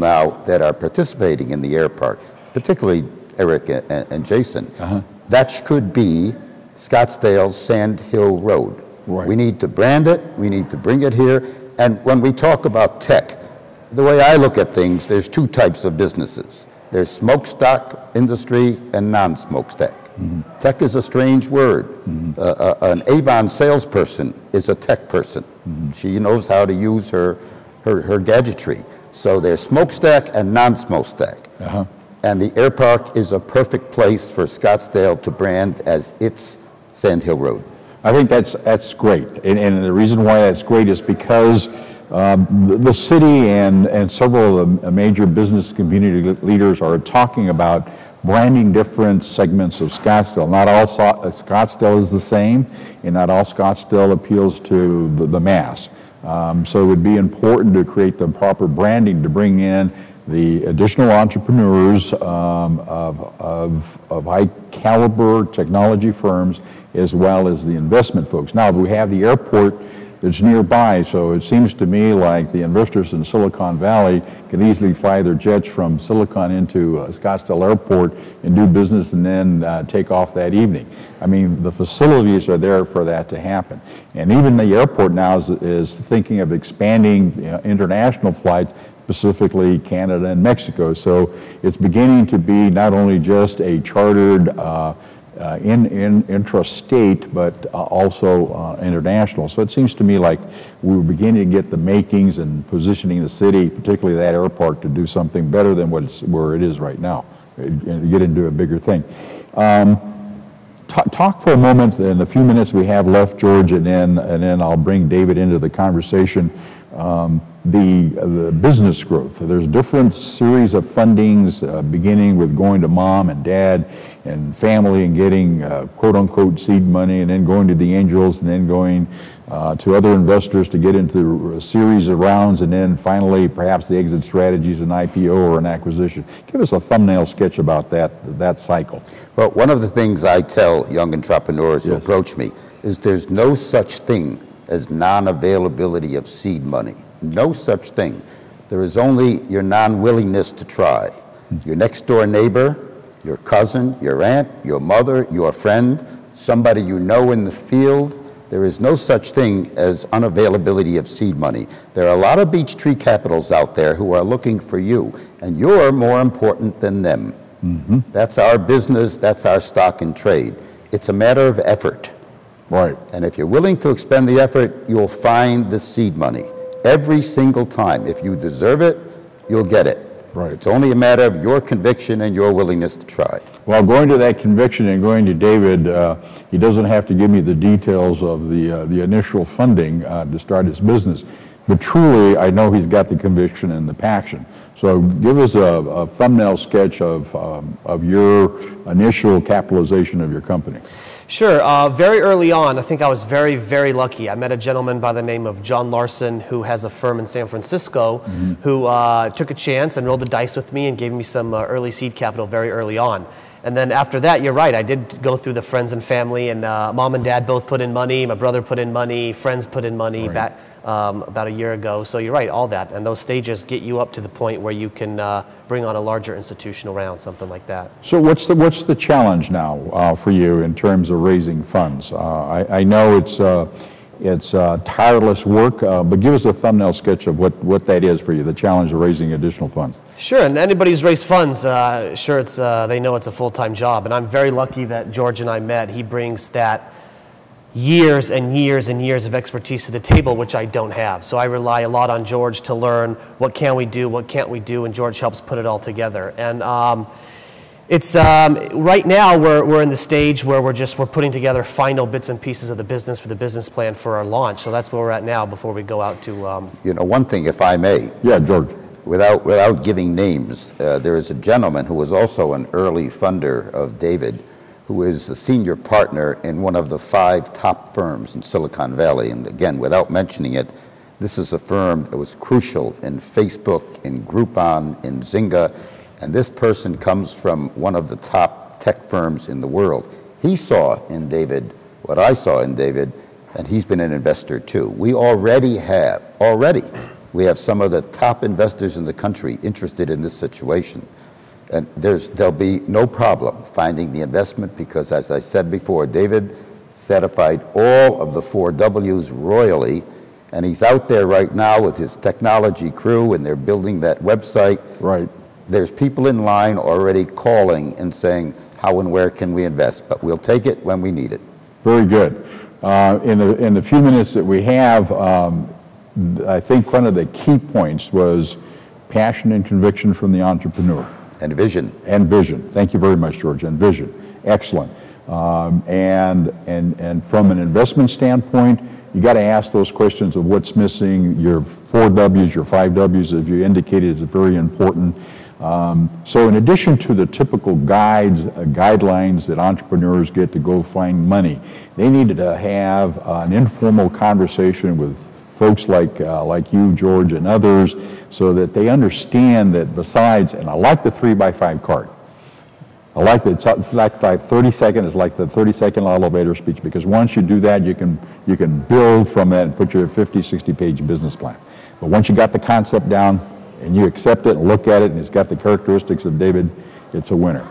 now that are participating in the air park, particularly Eric and Jason. That could be Scottsdale Sand Hill Road. Right. We need to brand it, we need to bring it here, and when we talk about tech, the way I look at things, there's two types of businesses. There's smokestack industry and non-smokestack. Tech is a strange word. An Avon salesperson is a tech person. She knows how to use her gadgetry. So there's smokestack and non-smokestack. And the air park is a perfect place for Scottsdale to brand as its Sand Hill Road. I think that's great. And the reason why that's great is because the city and several of the major business community leaders are talking about branding different segments of Scottsdale. Not all Scottsdale is the same, and not all Scottsdale appeals to the mass. So it would be important to create the proper branding to bring in the additional entrepreneurs of high caliber technology firms, as well as the investment folks. Now, we have the airport that's nearby, so it seems to me like the investors in Silicon Valley can easily fly their jets from Silicon into Scottsdale Airport and do business and then take off that evening. I mean, the facilities are there for that to happen. And even the airport now is thinking of expanding international flights, specifically Canada and Mexico. So it's beginning to be not only just a chartered intrastate, but also international. So it seems to me like we were beginning to get the makings and positioning the city, particularly that airport, to do something better than where it is right now, and get into a bigger thing. Talk for a moment in the few minutes we have left, George, and then I'll bring David into the conversation. The business growth. There's different series of fundings, beginning with going to mom and dad and family and getting quote-unquote seed money, and then going to the angels, and then going to other investors to get into a series of rounds, and then finally perhaps the exit strategies, an IPO or an acquisition. Give us a thumbnail sketch about that cycle. Well, one of the things I tell young entrepreneurs who approach me is there's no such thing as non-availability of seed money. No such thing. There is only your non-willingness to try. Your next door neighbor, your cousin, your aunt, your mother, your friend, somebody you know in the field. There is no such thing as unavailability of seed money. There are a lot of Beechtree Capitals out there who are looking for you, and you're more important than them. That's our business, that's our stock and trade. It's a matter of effort. Right. And if you're willing to expend the effort, you'll find the seed money. Every single time. If you deserve it, you'll get it. Right. It's only a matter of your conviction and your willingness to try. Well, going to that conviction and going to David, he doesn't have to give me the details of the initial funding to start his business. But truly, I know he's got the conviction and the passion. So give us a thumbnail sketch of your initial capitalization of your company. Sure. Very early on, I think I was very, very lucky. I met a gentleman by the name of John Larson, who has a firm in San Francisco, who took a chance and rolled the dice with me and gave me some early seed capital very early on. And then after that, you're right, I did go through the friends and family, and mom and dad both put in money, my brother put in money, friends put in money back about a year ago. So you're right, all that. And those stages get you up to the point where you can bring on a larger institutional round, something like that. So what's the challenge now for you in terms of raising funds? I know it's tireless work, but give us a thumbnail sketch of what that is for you, the challenge of raising additional funds. Sure, and anybody who's raised funds, sure, it's they know it's a full-time job, and I'm very lucky that George and I met. He brings that years and years and years of expertise to the table, which I don't have. So I rely a lot on George to learn what can we do, what can't we do, and George helps put it all together. And it's right now we're in the stage where we're putting together final bits and pieces of the business for the business plan for our launch. So that's where we're at now before we go out to. You know, one thing, if I may. Yeah, George. Without giving names, there is a gentleman who was also an early funder of David, who is a senior partner in one of the 5 top firms in Silicon Valley. And again, without mentioning it, this is a firm that was crucial in Facebook, in Groupon, in Zynga, and this person comes from one of the top tech firms in the world. He saw in David what I saw in David, and he's been an investor too. We already have We have some of the top investors in the country interested in this situation. And there'll be no problem finding the investment because, as I said before, David certified all of the 4 Ws royally, and he's out there right now with his technology crew, and they're building that website. Right. There's people in line already calling and saying, how and where can we invest? But we'll take it when we need it. Very good. In the few minutes that we have, I think one of the key points was passion and conviction from the entrepreneur. And vision. And vision. Thank you very much, George. And vision. Excellent. And from an investment standpoint, you got to ask those questions of what's missing. Your 4 Ws, your 5 Ws, as you indicated, is very important. So in addition to the typical guidelines that entrepreneurs get to go find money, they needed to have an informal conversation with folks like you, George, and others, so that they understand that besides, and I like the 3x5 card. I like that it's like 30 seconds. It's like the 30-second elevator speech, because once you do that, you can build from that and put your 50, 60-page business plan. But once you got the concept down and you accept it and look at it, and it's got the characteristics of David, it's a winner.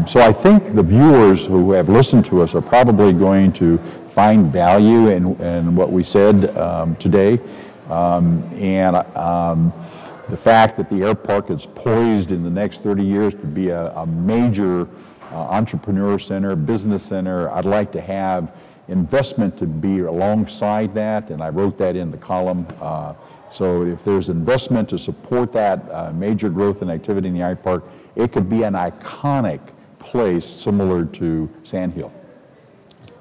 So I think the viewers who have listened to us are probably going to find value in what we said today, the fact that the air park is poised in the next 30 years to be a major entrepreneur center, business center. I'd like to have investment to be alongside that, and I wrote that in the column. So if there's investment to support that major growth and activity in the air park, it could be an iconic place similar to Sand Hill.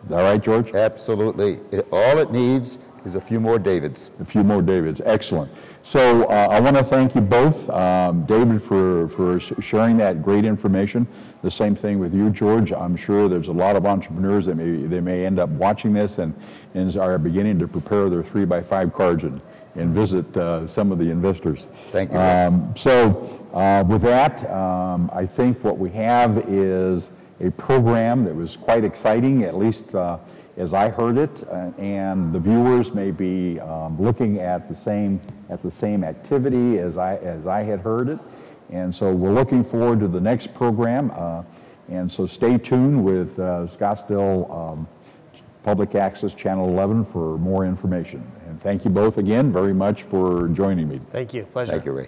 Is that right, George? Absolutely. All it needs is a few more Davids. A few more Davids. Excellent. So I want to thank you both, David, for sharing that great information. The same thing with you, George. I'm sure there's a lot of entrepreneurs that they may end up watching this and are beginning to prepare their 3x5 cards and visit some of the investors. Thank you. With that, I think what we have is a program that was quite exciting, at least as I heard it, and the viewers may be looking at the same activity as I had heard it, and so we're looking forward to the next program. And so stay tuned with Scottsdale Public Access Channel 11 for more information. And thank you both again very much for joining me. Thank you. Pleasure. Thank you, Ray.